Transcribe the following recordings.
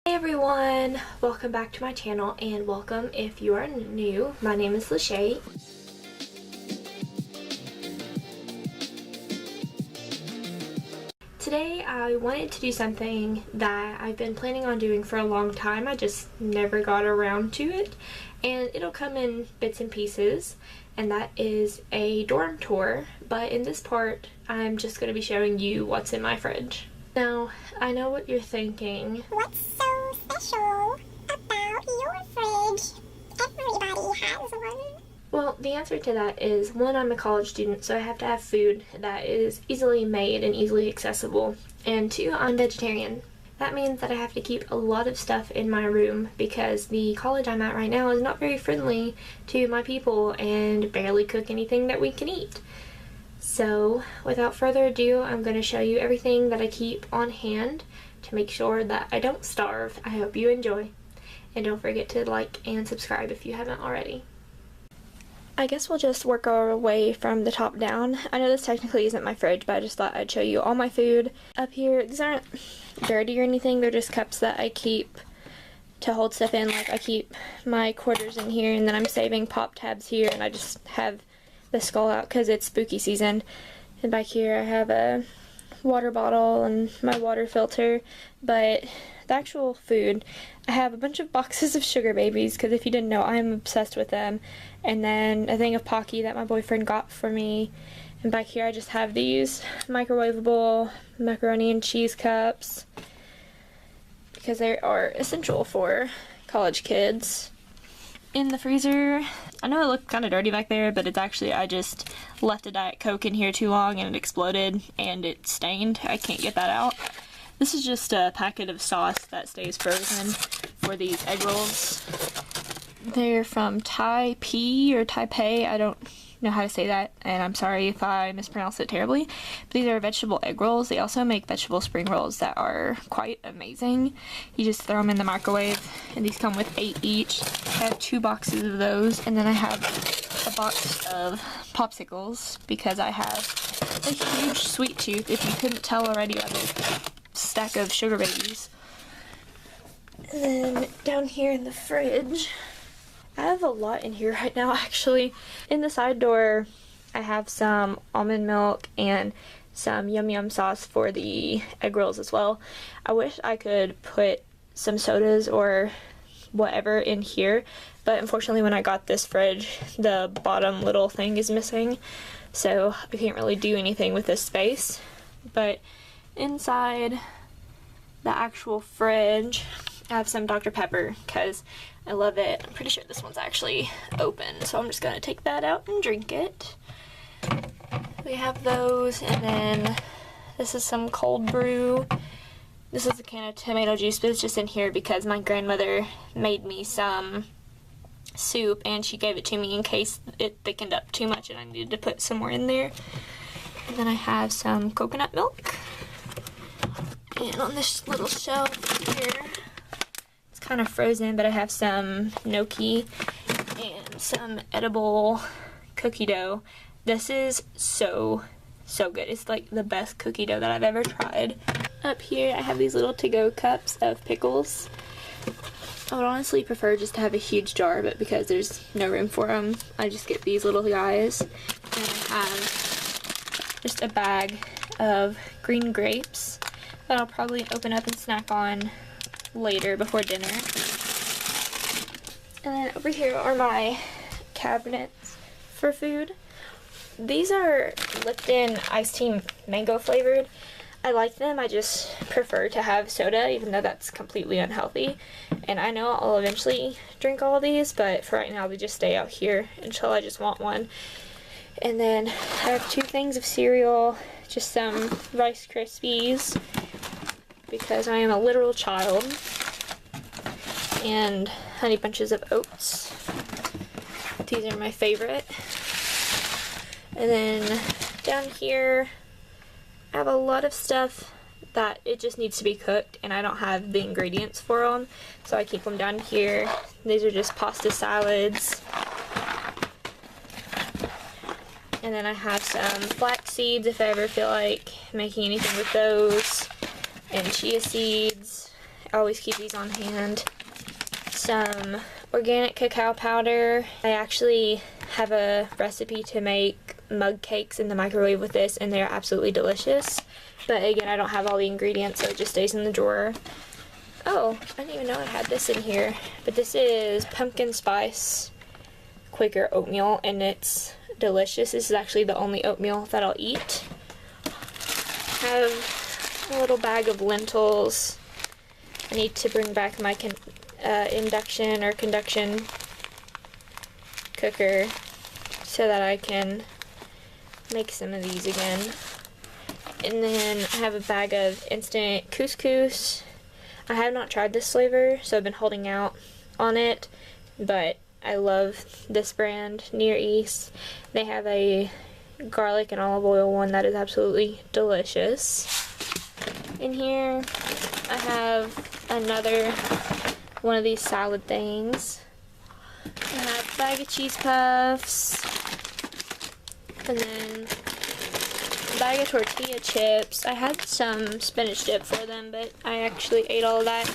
Hey everyone, welcome back to my channel and welcome if you are new. My name is Lachey. Today I wanted to do something that I've been planning on doing for a long time. I just never got around to it, and it'll come in bits and pieces, and that is a dorm tour. But in this part I'm just going to be showing you what's in my fridge. Now, I know what you're thinking. What's so special about your fridge? Everybody has one. Well, the answer to that is, one, I'm a college student, so I have to have food that is easily made and easily accessible. And two, I'm vegetarian. That means that I have to keep a lot of stuff in my room because the college I'm at right now is not very friendly to my people and barely cook anything that we can eat. So, without further ado, I'm going to show you everything that I keep on hand to make sure that I don't starve. I hope you enjoy. And don't forget to like and subscribe if you haven't already. I guess we'll just work our way from the top down. I know this technically isn't my fridge, but I just thought I'd show you all my food up here. These aren't dirty or anything, they're just cups that I keep to hold stuff in. Like, I keep my quarters in here, and then I'm saving pop tabs here, and I just have the skull out because it's spooky season. And back here I have a water bottle and my water filter. But the actual food, I have a bunch of boxes of sugar babies because if you didn't know, I'm obsessed with them. And then a thing of Pocky that my boyfriend got for me. And back here I just have these microwavable macaroni and cheese cups because they are essential for college kids. In the freezer, I know it looked kind of dirty back there, but it's actually, I just left a Diet Coke in here too long and it exploded and it stained. I can't get that out. This is just a packet of sauce that stays frozen for these egg rolls. They're from Taipei. I don't know how to say that, and I'm sorry if I mispronounce it terribly. But these are vegetable egg rolls. They also make vegetable spring rolls that are quite amazing. You just throw them in the microwave, and these come with 8 each. I have 2 boxes of those, and then I have a box of popsicles because I have a huge sweet tooth, if you couldn't tell already by the stack of sugar babies. And then down here in the fridge, I have a lot in here right now actually. In the side door I have some almond milk and some yum yum sauce for the egg rolls as well. I wish I could put some sodas or whatever in here, but unfortunately when I got this fridge the bottom little thing is missing, so I can't really do anything with this space. But inside the actual fridge I have some Dr. Pepper because I love it. I'm pretty sure this one's actually open, so I'm just gonna take that out and drink it. We have those, and then this is some cold brew. This is a can of tomato juice, but it's just in here because my grandmother made me some soup and she gave it to me in case it thickened up too much and I needed to put some more in there. And then I have some coconut milk. And on this little shelf here, it's kind of frozen, but I have some gnocchi and some edible cookie dough. This is so good. It's like the best cookie dough that I've ever tried. Up here I have these little to-go cups of pickles. I would honestly prefer just to have a huge jar, but because there's no room for them, I just get these little guys. And I have just a bag of green grapes that I'll probably open up and snack on later before dinner. And then over here are my cabinets for food. These are Lipton iced tea mango flavored. I like them, I just prefer to have soda, even though that's completely unhealthy. And I know I'll eventually drink all of these, but for right now they just stay out here until I just want one. And then I have 2 things of cereal, just some Rice Krispies, because I am a literal child, and Honey Bunches of Oats. These are my favorite. And then down here I have a lot of stuff that it just needs to be cooked and I don't have the ingredients for them, so I keep them down here. These are just pasta salads. And then I have some flax seeds if I ever feel like making anything with those, and chia seeds, I always keep these on hand. Some organic cacao powder. I actually have a recipe to make mug cakes in the microwave with this, and they're absolutely delicious. But again, I don't have all the ingredients, so it just stays in the drawer. Oh, I didn't even know I had this in here. But this is pumpkin spice Quaker oatmeal, and it's delicious. This is actually the only oatmeal that I'll eat. I have a little bag of lentils. I need to bring back my induction or conduction cooker so that I can make some of these again. And then I have a bag of instant couscous. I have not tried this flavor, so I've been holding out on it, but I love this brand, Near East. They have a garlic and olive oil one that is absolutely delicious. In here, I have another one of these salad things. I have a bag of cheese puffs, and then a bag of tortilla chips. I had some spinach dip for them, but I actually ate all of that.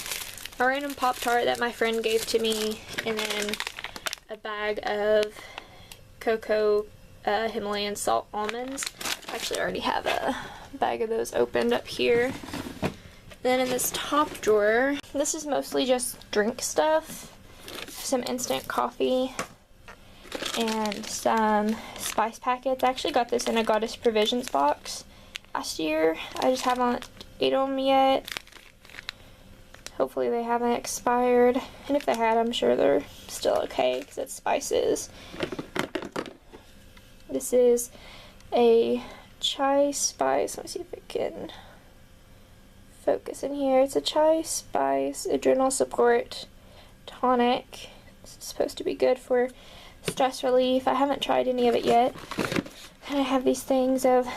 A random Pop-Tart that my friend gave to me, and then a bag of cocoa Himalayan salt almonds. I actually already have a bag of those opened up here. Then in this top drawer, this is mostly just drink stuff. Some instant coffee and some spice packets. I actually got this in a Goddess Provisions box last year. I just haven't ate them yet. Hopefully they haven't expired. And if they had, I'm sure they're still okay because it's spices. This is a chai spice. Let me see if it can focus in here. It's a chai spice adrenal support tonic. It's supposed to be good for stress relief. I haven't tried any of it yet. And I have these things of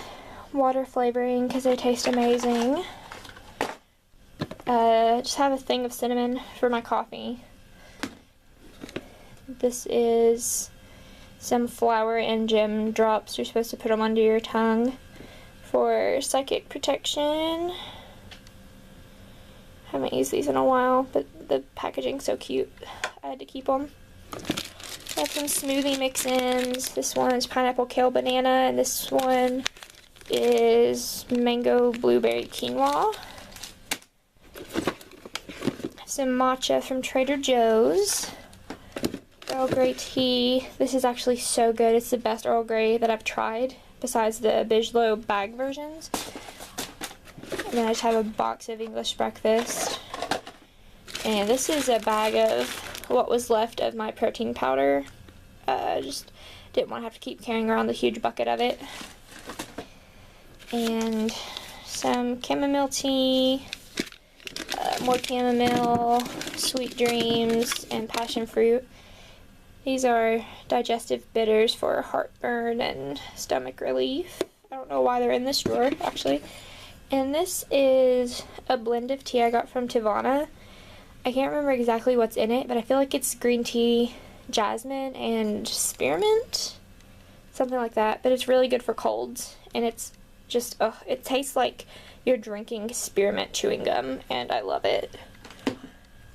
water flavoring because they taste amazing. Just have a thing of cinnamon for my coffee. This is some flour and gem drops. You're supposed to put them under your tongue for psychic protection. Haven't used these in a while, but the packaging's so cute. I had to keep them. I have some smoothie mix-ins. This one's pineapple, kale, banana, and this one is mango, blueberry, quinoa. Some matcha from Trader Joe's. Earl Grey tea. This is actually so good. It's the best Earl Grey that I've tried, besides the Bigelow bag versions. And then I just have a box of English breakfast. And this is a bag of what was left of my protein powder. Just didn't want to have to keep carrying around the huge bucket of it. And some chamomile tea, more chamomile, sweet dreams, and passion fruit. These are digestive bitters for heartburn and stomach relief. I don't know why they're in this drawer, actually. And this is a blend of tea I got from Tivana. I can't remember exactly what's in it, but I feel like it's green tea, jasmine, and spearmint. Something like that. But it's really good for colds. And it's just, it tastes like you're drinking spearmint chewing gum, and I love it.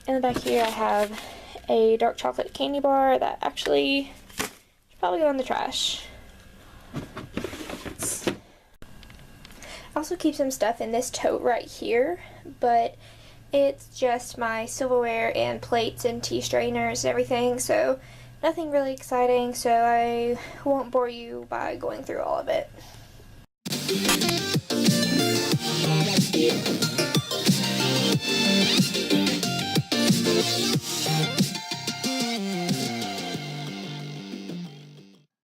In the back here I have a dark chocolate candy bar that actually should probably go in the trash. I also keep some stuff in this tote right here, but it's just my silverware and plates and tea strainers and everything, so nothing really exciting, so I won't bore you by going through all of it.